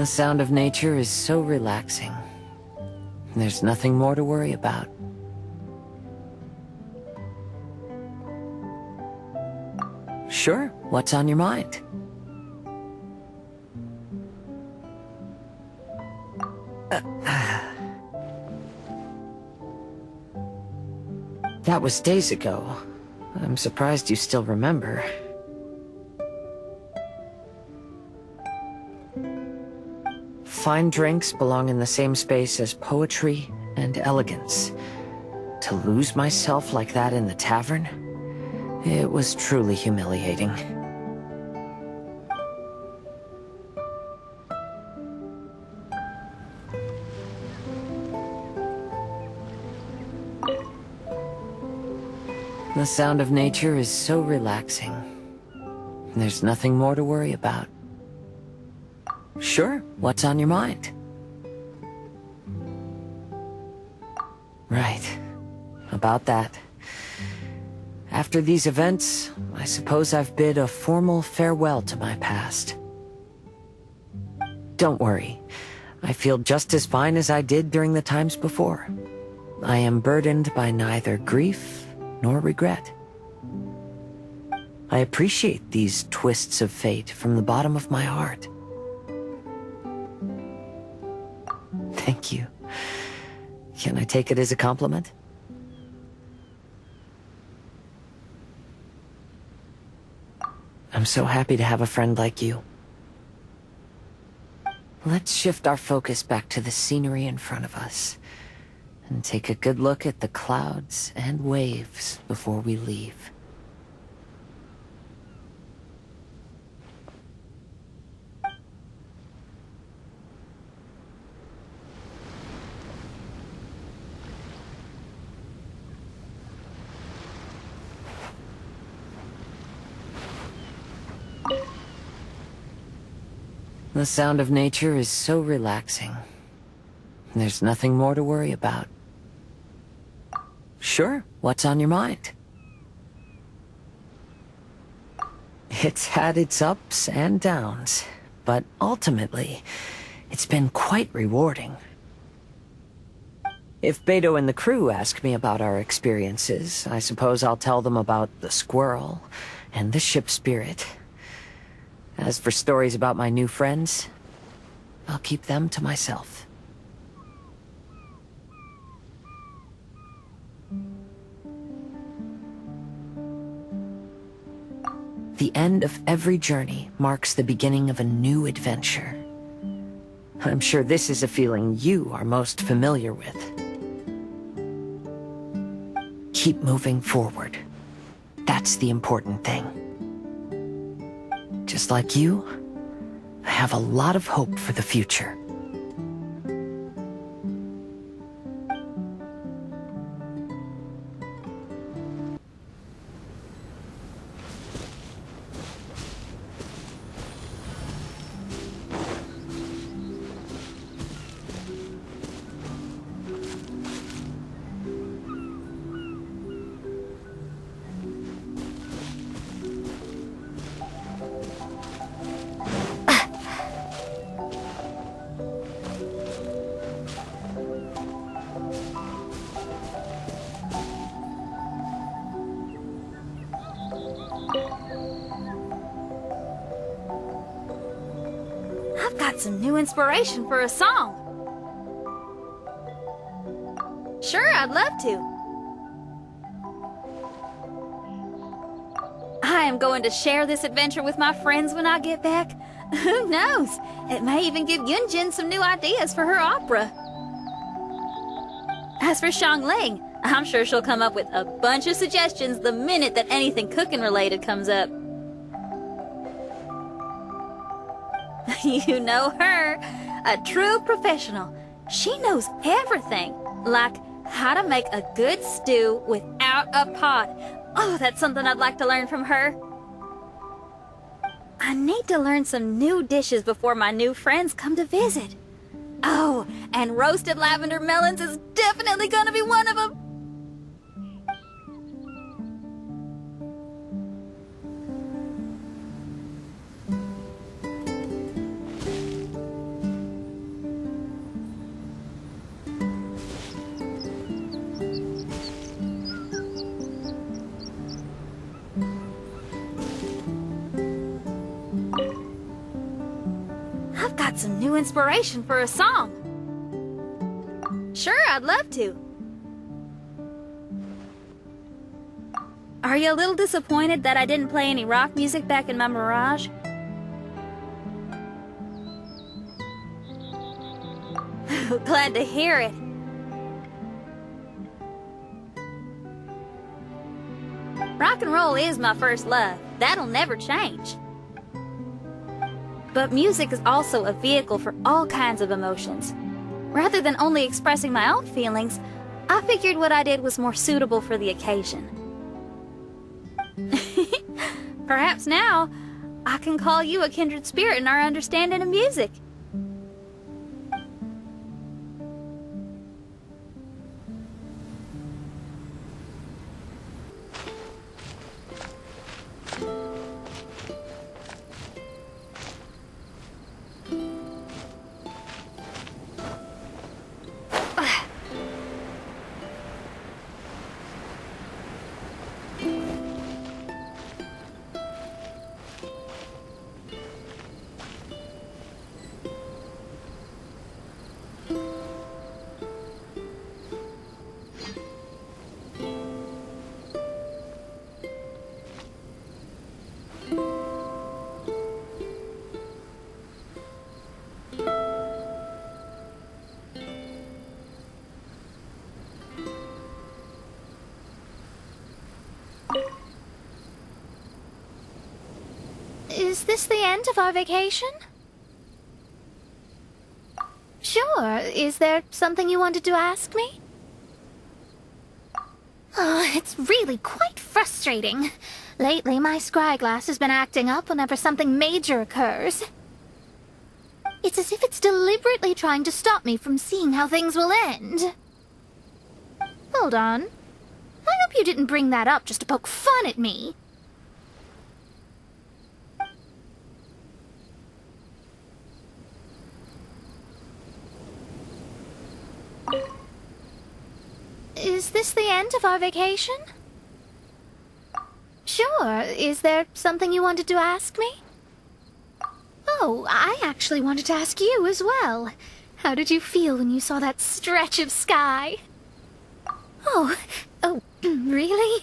The sound of nature is so relaxing. There's nothing more to worry about. Sure, what's on your mind? That was days ago. I'm surprised you still remember. Fine drinks belong in the same space as poetry and elegance. To lose myself like that in the tavern, it was truly humiliating. The sound of nature is so relaxing. There's nothing more to worry about. Sure, what's on your mind? Right, about that. After these events, I suppose I've bid a formal farewell to my past. Don't worry, I feel just as fine as I did during the times before. I am burdened by neither grief nor regret. I appreciate these twists of fate from the bottom of my heart. Thank you. Can I take it as a compliment? I'm so happy to have a friend like you. Let's shift our focus back to the scenery in front of us and take a good look at the clouds and waves before we leave. The sound of nature is so relaxing. There's nothing more to worry about. Sure, what's on your mind? It's had its ups and downs, but ultimately, it's been quite rewarding. If Beto and the crew ask me about our experiences, I suppose I'll tell them about the squirrel and the ship spirit. As for stories about my new friends, I'll keep them to myself. The end of every journey marks the beginning of a new adventure. I'm sure this is a feeling you are most familiar with. Keep moving forward. That's the important thing. Just like you, I have a lot of hope for the future. I've got some new inspiration for a song. Sure, I'd love to. I am going to share this adventure with my friends when I get back. Who knows? It may even give Yunjin some new ideas for her opera. As for Xiangling, I'm sure she'll come up with a bunch of suggestions the minute that anything cooking related comes up. You know her, a true professional. She knows everything, like how to make a good stew without a pot. Oh, that's something I'd like to learn from her. I need to learn some new dishes before my new friends come to visit. Oh, and roasted lavender melons is definitely going to be one of them. some new inspiration for a song. Sure, I'd love to. Are you a little disappointed that I didn't play any rock music back in my Mirage? Glad to hear it. Rock and roll is my first love. That'll never change. But music is also a vehicle for all kinds of emotions. Rather than only expressing my own feelings, I figured what I did was more suitable for the occasion. Perhaps now, I can call you a kindred spirit in our understanding of music. Is this the end of our vacation? Sure. Is there something you wanted to ask me? Oh, it's really quite frustrating. Lately, my scryglass has been acting up whenever something major occurs. It's as if it's deliberately trying to stop me from seeing how things will end. Hold on. I hope you didn't bring that up just to poke fun at me. Is this the end of our vacation? Sure. Is there something you wanted to ask me? Oh, I actually wanted to ask you as well. How did you feel when you saw that stretch of sky? Oh, really?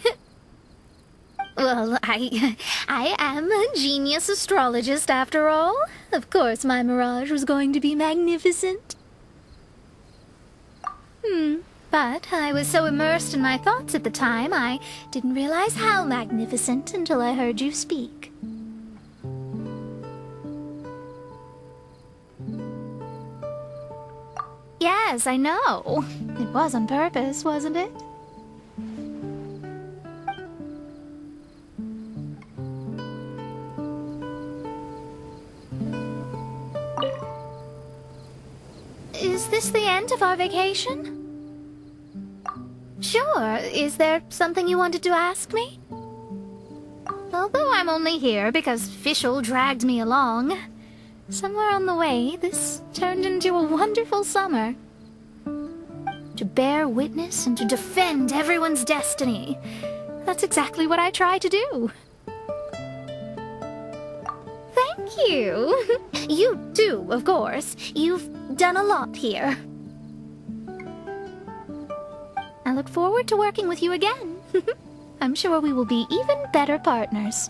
Well, I am a genius astrologist after all. Of course my mirage was going to be magnificent. But I was so immersed in my thoughts at the time, I didn't realize how magnificent until I heard you speak. Yes, I know. It was on purpose, wasn't it? Is this the end of our vacation? Sure. Is there something you wanted to ask me? Although I'm only here because Fischl dragged me along, somewhere on the way, this turned into a wonderful summer. To bear witness and to defend everyone's destiny. That's exactly what I try to do. Thank you. You too, of course. You've done a lot here. I look forward to working with you again. I'm sure we will be even better partners.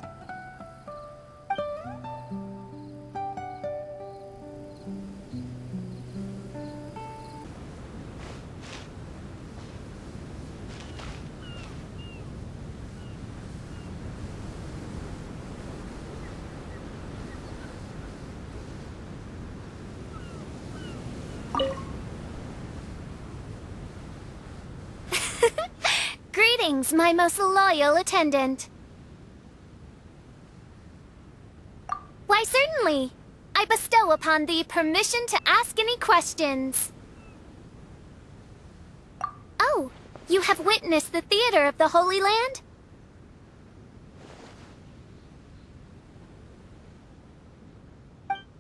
Greetings, my most loyal attendant. Why, certainly. I bestow upon thee permission to ask any questions. Oh, you have witnessed the theater of the Holy Land?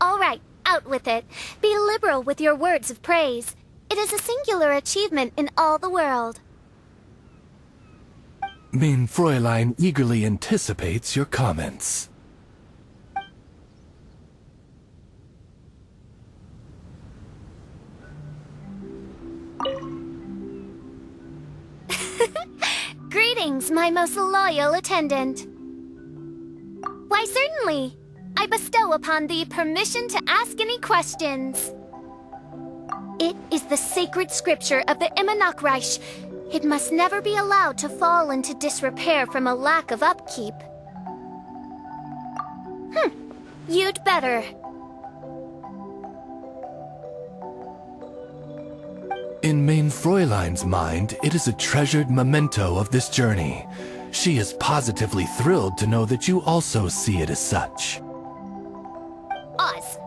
All right, out with it. Be liberal with your words of praise. It is a singular achievement in all the world. Mein Fräulein eagerly anticipates your comments. my most loyal attendant. Why, certainly. I bestow upon thee permission to ask any questions. It is the sacred scripture of the Immonachreich. It must never be allowed to fall into disrepair from a lack of upkeep. You'd better. In Main Fräulein's mind, it is a treasured memento of this journey. She is positively thrilled to know that you also see it as such. Oz,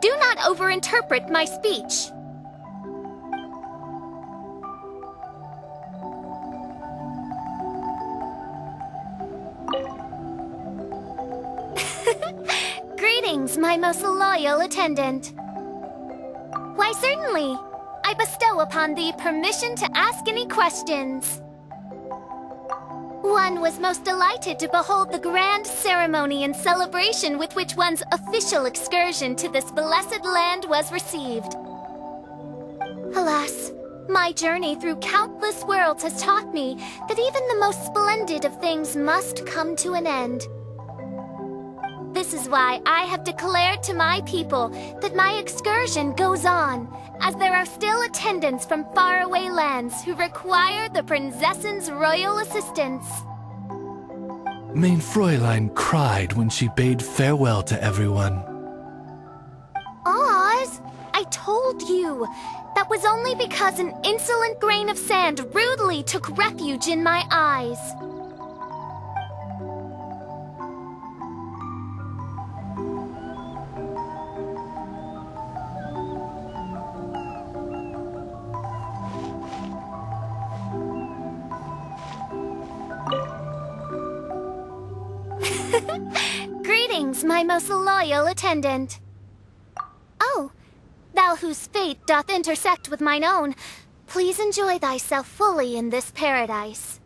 do not overinterpret my speech. Greetings, my most loyal attendant. Why, certainly. I bestow upon thee permission to ask any questions. One was most delighted to behold the grand ceremony and celebration with which one's official excursion to this blessed land was received. Alas, my journey through countless worlds has taught me that even the most splendid of things must come to an end. This is why I have declared to my people that my excursion goes on, as there are still attendants from faraway lands who require the Princess's royal assistance. Main Fräulein cried when she bade farewell to everyone. Oz, I told you. That was only because an insolent grain of sand rudely took refuge in my eyes. Greetings, my most loyal attendant. Oh, thou whose fate doth intersect with mine own, please enjoy thyself fully in this paradise.